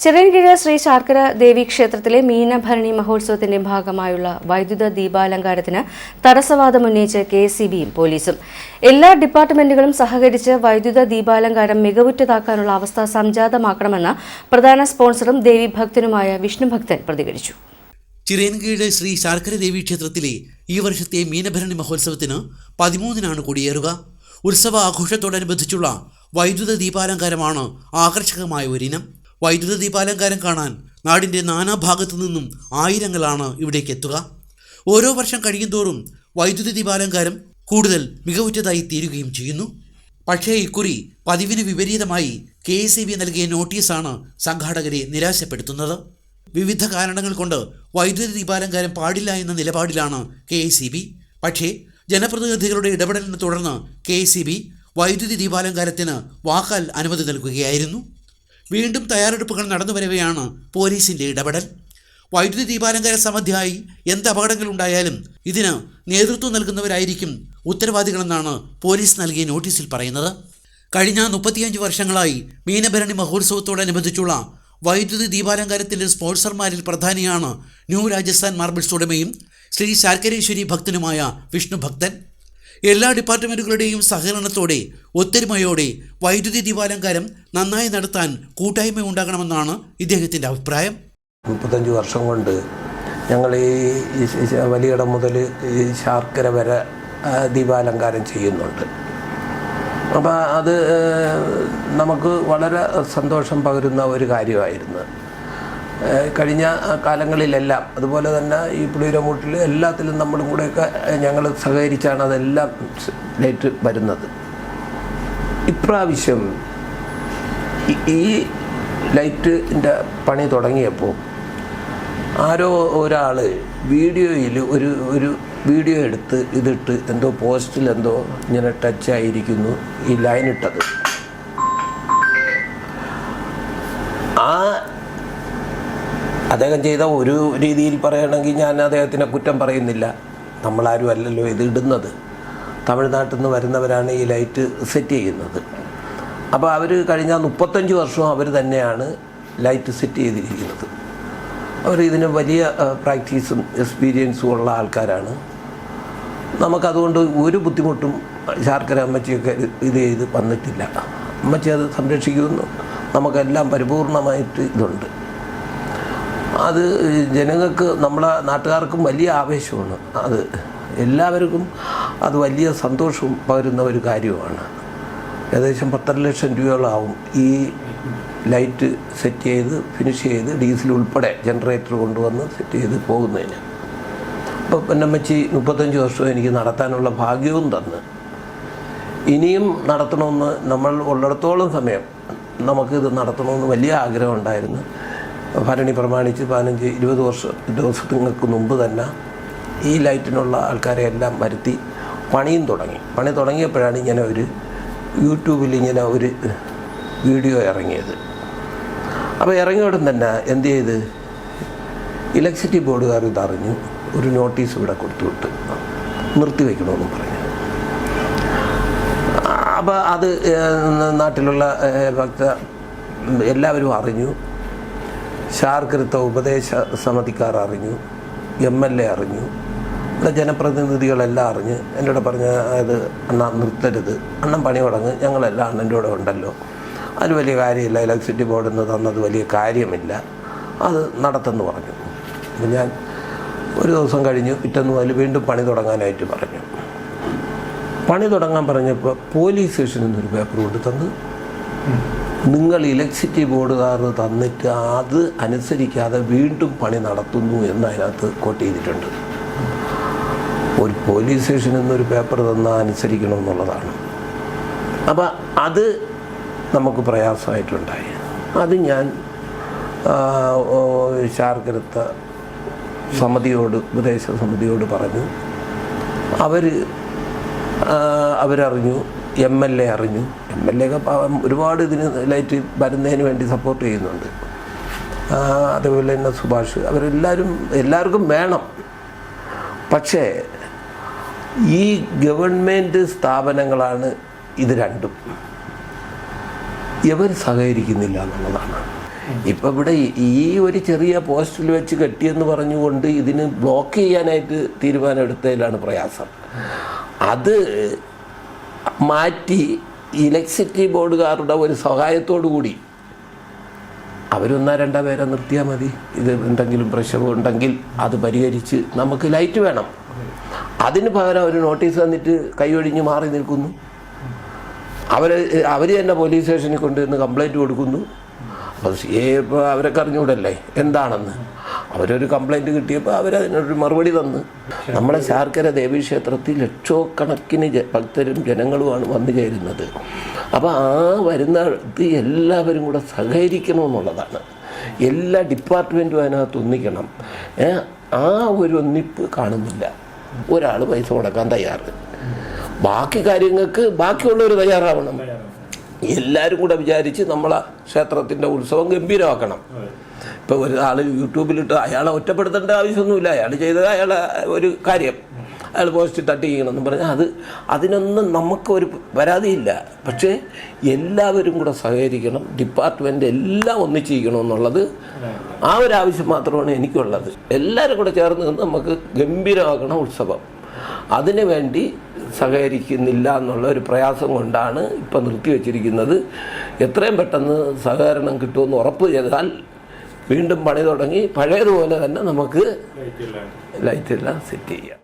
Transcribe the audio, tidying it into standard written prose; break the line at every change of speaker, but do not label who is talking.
ചിറയൻകീഴ് ശ്രീ ശാർക്കര ദേവി ക്ഷേത്രത്തിലെ മീനഭരണി മഹോത്സവത്തിന്റെ ഭാഗമായുള്ള വൈദ്യുത ദീപാലങ്കാരത്തിന് തടസ്സവാദം ഉന്നയിച്ച് കെഎസ്ഇബിയും പോലീസും. എല്ലാ ഡിപ്പാർട്ട്മെന്റുകളും സഹകരിച്ച് വൈദ്യുത ദീപാലങ്കാരം മികവുറ്റതാക്കാനുള്ള അവസ്ഥ സംജാതമാക്കണമെന്ന് പ്രധാന സ്പോൺസറും ദേവീഭക്തനുമായ വിഷ്ണുഭക്തൻ പ്രതികരിച്ചു.
ചിറയൻകീഴ് ശ്രീ ശാർക്കര ദേവി ക്ഷേത്രത്തിലെ ഈ വർഷത്തെ മീനഭരണി മഹോത്സവത്തിന് 13-നാണ് കൊടിയേറുക. ഉത്സവ ആഘോഷത്തോടനുബന്ധിച്ചുള്ള വൈദ്യുത ദീപാലങ്കാരമാണ് ആകർഷകമായ ഒരിനം. വൈദ്യുത ദീപാലങ്കാരം കാണാൻ നാടിൻ്റെ നാനാഭാഗത്തു നിന്നും ആയിരങ്ങളാണ് ഇവിടേക്ക് എത്തുക. ഓരോ വർഷം കഴിയുന്തോറും വൈദ്യുത ദീപാലങ്കാരം കൂടുതൽ മികവുറ്റതായി തീരുകയും ചെയ്യുന്നു. പക്ഷേ ഇക്കുറി പതിവിന് വിപരീതമായി കെഎസ്ഇബി നൽകിയ നോട്ടീസാണ് സംഘാടകരെ നിരാശപ്പെടുത്തുന്നത്. വിവിധ കാരണങ്ങൾ കൊണ്ട് വൈദ്യുത ദീപാലങ്കാരം പാടില്ല എന്ന നിലപാടിലാണ് കെഎസ്ഇബി. പക്ഷേ ജനപ്രതിനിധികളുടെ ഇടപെടലിനെ തുടർന്ന് കെഎസ്ഇബി വൈദ്യുതി ദീപാലങ്കാരത്തിന് വാക്കാൽ അനുമതി നൽകുകയായിരുന്നു. വീണ്ടും തയ്യാറെടുപ്പുകൾ നടന്നുവരവെയാണ് പോലീസിൻ്റെ ഇടപെടൽ. വൈദ്യുതി ദീപാലങ്കാര സംബന്ധിയായി എന്ത് അപകടങ്ങളുണ്ടായാലും ഇതിന് നേതൃത്വം നൽകുന്നവരായിരിക്കും ഉത്തരവാദികളെന്നാണ് പോലീസ് നൽകിയ നോട്ടീസിൽ പറയുന്നത്. കഴിഞ്ഞ 35 വർഷങ്ങളായി മീനഭരണി മഹോത്സവത്തോടനുബന്ധിച്ചുള്ള വൈദ്യുതി ദീപാലങ്കാരത്തിൻ്റെ സ്പോൺസർമാരിൽ പ്രധാനിയാണ് ന്യൂ രാജസ്ഥാൻ മാർബിൾസ് ഉടമയും ശ്രീ ശാർക്കരേശ്വരി ഭക്തനുമായ വിഷ്ണുഭക്തൻ. എല്ലാ ഡിപ്പാർട്ട്മെൻറ്റുകളുടെയും സഹകരണത്തോടെ ഒത്തൊരുമയോടെ വൈദ്യുതി ദീപാലങ്കാരം നന്നായി നടത്താൻ കൂട്ടായ്മ ഉണ്ടാകണമെന്നാണ് ഇദ്ദേഹത്തിൻ്റെ അഭിപ്രായം.
35 വർഷം കൊണ്ട് ഞങ്ങൾ ഈ വലിയിടം മുതൽ ഈ ശാർക്കര വരെ ദീപാലങ്കാരം ചെയ്യുന്നുണ്ട്. അപ്പോൾ അത് നമുക്ക് വളരെ സന്തോഷം പകരുന്ന ഒരു കാര്യമായിരുന്നു. കഴിഞ്ഞ കാലങ്ങളിലെല്ലാം അതുപോലെ തന്നെ ഈ പുളിയൂരമൂട്ടിൽ എല്ലാത്തിലും നമ്മളും കൂടെയൊക്കെ ഞങ്ങൾ സഹകരിച്ചാണ് അതെല്ലാം ലൈറ്റ് വരുന്നത്. ഇപ്രാവശ്യം ഈ ലൈറ്റിൻ്റെ പണി തുടങ്ങിയപ്പോൾ ആരോ ഒരാൾ വീഡിയോയിൽ ഒരു വീഡിയോ എടുത്ത് ഇതിട്ട് എന്തോ പോസ്റ്റിൽ എന്തോ ഇങ്ങനെ ടച്ചായിരിക്കുന്നു ഈ ലൈനിട്ടത്. അദ്ദേഹം ചെയ്ത ഒരു രീതിയിൽ പറയുകയാണെങ്കിൽ ഞാൻ അദ്ദേഹത്തിനെ കുറ്റം പറയുന്നില്ല. നമ്മളാരും അല്ലല്ലോ ഇത് ഇടുന്നത്. തമിഴ്നാട്ടിൽ നിന്ന് വരുന്നവരാണ് ഈ ലൈറ്റ് സെറ്റ് ചെയ്യുന്നത്. അപ്പോൾ അവർ കഴിഞ്ഞ 35 വർഷവും അവർ തന്നെയാണ് ലൈറ്റ് സെറ്റ് ചെയ്തിരിക്കുന്നത്. അവർ ഇതിന് വലിയ പ്രാക്ടീസും എക്സ്പീരിയൻസും ഉള്ള ആൾക്കാരാണ്. നമുക്കതുകൊണ്ട് ഒരു ബുദ്ധിമുട്ടും ശാർക്കര അമ്മച്ചിയൊക്കെ ഇത് ചെയ്ത് വന്നിട്ടില്ല. അമ്മച്ചി അത് സംരക്ഷിക്കുമെന്ന് നമുക്കെല്ലാം പരിപൂർണമായിട്ട് ഇതുണ്ട്. അത് ജനങ്ങൾക്ക് നമ്മളെ നാട്ടുകാർക്കും വലിയ ആവേശമാണ്. അത് എല്ലാവർക്കും അത് വലിയ സന്തോഷവും പകരുന്ന ഒരു കാര്യമാണ്. ഏകദേശം 10 ലക്ഷം രൂപയോളാവും ഈ ലൈറ്റ് സെറ്റ് ചെയ്ത് ഫിനിഷ് ചെയ്ത് ഡീസൽ ഉൾപ്പെടെ ജനറേറ്റർ കൊണ്ടുവന്ന് സെറ്റ് ചെയ്ത് പോകുന്നതിന്. അപ്പോൾ പൊന്നമ്മച്ചി 35 വർഷവും എനിക്ക് നടത്താനുള്ള ഭാഗ്യവും തന്ന് ഇനിയും നടത്തണമെന്ന് നമ്മൾ ഉള്ളിടത്തോളം സമയം നമുക്കിത് നടത്തണമെന്ന് വലിയ ആഗ്രഹം ഉണ്ടായിരുന്നു. ഭരണി പ്രമാണിച്ച് 15-20 ദിവസങ്ങൾക്ക് മുമ്പ് തന്നെ ഈ ലൈറ്റിനുള്ള ആൾക്കാരെ എല്ലാം വരുത്തി പണി തുടങ്ങിയപ്പോഴാണ് ഇങ്ങനെ ഒരു യൂട്യൂബിൽ ഇങ്ങനെ ഒരു വീഡിയോ ഇറങ്ങിയത്. അപ്പോൾ ഇറങ്ങിയോടും തന്നെ എന്ത് ചെയ്ത് ഇലക്ട്രിസിറ്റി ബോർഡുകാർ ഇതറിഞ്ഞു ഒരു നോട്ടീസ് ഇവിടെ കൊടുത്തുവിട്ട് നിർത്തിവെക്കണമെന്നും പറഞ്ഞു. അപ്പോൾ അത് നാട്ടിലുള്ള ഭക്ത എല്ലാവരും അറിഞ്ഞു. ശാർക്കരത്തെ ഉപദേശ സമിതിക്കാർ അറിഞ്ഞു, MLA അറിഞ്ഞു, ഇവിടെ ജനപ്രതിനിധികളെല്ലാം അറിഞ്ഞ് എൻ്റെ കൂടെ പറഞ്ഞ അത് അണ്ണ നിർത്തരുത്, അണ്ണൻ പണി തുടങ്ങ്, ഞങ്ങളെല്ലാം അണ്ണൻ്റെ കൂടെ ഉണ്ടല്ലോ, അത് വലിയ കാര്യമില്ല, ഇലക്ട്രിസിറ്റി ബോർഡിൽ നിന്ന് തന്നത് വലിയ കാര്യമില്ല, അത് നടത്തെന്ന് പറഞ്ഞു. അപ്പം ഞാൻ ഒരു ദിവസം കഴിഞ്ഞ് പിറ്റേന്ന് മുതൽ വീണ്ടും പണി തുടങ്ങാനായിട്ട് പറഞ്ഞു. പണി തുടങ്ങാൻ പറഞ്ഞപ്പോൾ പോലീസ് സ്റ്റേഷനിൽ നിന്നൊരു പേപ്പർ കൊണ്ട് തന്ന് നിങ്ങൾ ഇലക്ട്രിസിറ്റി ബോർഡുകാർ തന്നിട്ട് അത് അനുസരിക്കാതെ വീണ്ടും പണി നടത്തുന്നു എന്നതിനകത്ത് കോട്ട് ചെയ്തിട്ടുണ്ട്. ഒരു പോലീസ് സ്റ്റേഷനിൽ നിന്നൊരു പേപ്പർ തന്നാൽ അനുസരിക്കണമെന്നുള്ളതാണ്. അപ്പം അത് നമുക്ക് പ്രയാസമായിട്ടുണ്ടായി. അത് ഞാൻ ശാർക്കരത്തെ ഉപദേശ സമിതിയോട് പറഞ്ഞു. അവരറിഞ്ഞു, MLA അറിഞ്ഞു. MLA ഒക്കെ ഒരുപാട് ഇതിന് ലൈറ്റ് വരുന്നതിന് വേണ്ടി സപ്പോർട്ട് ചെയ്യുന്നുണ്ട്. അതുപോലെ തന്നെ സുഭാഷ്, എല്ലാവർക്കും വേണം. പക്ഷേ ഈ ഗവൺമെൻറ് സ്ഥാപനങ്ങളാണ് ഇത് രണ്ടും. ഇവർ സഹകരിക്കുന്നില്ല എന്നുള്ളതാണ്. ഇപ്പം ഇവിടെ ഈ ഒരു ചെറിയ പോസ്റ്റിൽ വെച്ച് കെട്ടിയെന്ന് പറഞ്ഞുകൊണ്ട് ഇതിന് ബ്ലോക്ക് ചെയ്യാനായിട്ട് തീരുമാനം എടുത്തതിലാണ് പ്രയാസം. അത് മാറ്റി ഇലക്ട്രിസിറ്റി ബോർഡുകാരുടെ ഒരു സഹായത്തോടു കൂടി അവരൊന്നോ രണ്ടോ പേരെ നിർത്തിയാൽ മതി. ഇത് എന്തെങ്കിലും പ്രശ്നം ഉണ്ടെങ്കിൽ അത് പരിഹരിച്ച് നമുക്ക് ലൈറ്റ് വേണം. അതിന് പകരം അവർ നോട്ടീസ് തന്നിട്ട് കൈയൊഴിഞ്ഞ് മാറി നിൽക്കുന്നു. അവർ തന്നെ പോലീസ് സ്റ്റേഷനിൽ കൊണ്ടുവന്ന് കംപ്ലൈൻറ്റ് കൊടുക്കുന്നു. അപ്പോൾ ഇപ്പോൾ അവരൊക്കെ അറിഞ്ഞുകൂടല്ലേ എന്താണെന്ന്. അവരൊരു കംപ്ലൈൻറ്റ് കിട്ടിയപ്പോൾ അവരതിനൊരു മറുപടി തന്ന്. നമ്മുടെ ശാർക്കര ദേവീക്ഷേത്രത്തിൽ ലക്ഷക്കണക്കിന് ഭക്തരും ജനങ്ങളുമാണ് വന്നു ചേരുന്നത്. അപ്പോൾ ആ വരുന്നത് എല്ലാവരും കൂടെ സഹകരിക്കണമെന്നുള്ളതാണ്. എല്ലാ ഡിപ്പാർട്ട്മെൻറ്റും അതിനകത്ത് ഒന്നിക്കണം. ആ ഒരു ഒന്നിപ്പ് കാണുന്നില്ല. ഒരാൾ പൈസ കൊടുക്കാൻ തയ്യാറ്, ബാക്കി കാര്യങ്ങൾക്ക് ബാക്കിയുള്ളവർ തയ്യാറാവണം. എല്ലാവരും കൂടെ വിചാരിച്ച് നമ്മളെ ക്ഷേത്രത്തിൻ്റെ ഉത്സവം ഗംഭീരമാക്കണം. ഇപ്പോൾ ഒരാൾ യൂട്യൂബിലിട്ട് അയാളെ ഒറ്റപ്പെടുത്തേണ്ട ആവശ്യമൊന്നുമില്ല. അയാൾ ചെയ്തത് അയാളെ ഒരു കാര്യം, അയാൾ പോസ്റ്റ് തട്ടി ചെയ്യണമെന്ന് പറഞ്ഞാൽ അതിനൊന്നും നമുക്കൊരു പരാതിയില്ല. പക്ഷേ എല്ലാവരും കൂടെ സഹകരിക്കണം, ഡിപ്പാർട്ട്മെൻറ്റ് എല്ലാം ഒന്നിച്ച് ചെയ്യണമെന്നുള്ളത് ആ ഒരു ആവശ്യം മാത്രമാണ് എനിക്കുള്ളത്. എല്ലാവരും കൂടെ ചേർന്ന് നിന്ന് നമുക്ക് ഗംഭീരമാക്കണം ഉത്സവം. അതിനു വേണ്ടി സഹകരിക്കുന്നില്ല എന്നുള്ള ഒരു പ്രയാസം കൊണ്ടാണ് ഇപ്പം നിർത്തിവെച്ചിരിക്കുന്നത്. എത്രയും പെട്ടെന്ന് സഹകരണം കിട്ടുമെന്ന് ഉറപ്പ് ചെയ്താൽ വീണ്ടും പണി തുടങ്ങി പഴയതുപോലെ തന്നെ നമുക്ക് ലൈറ്റെല്ലാം സെറ്റ് ചെയ്യാം.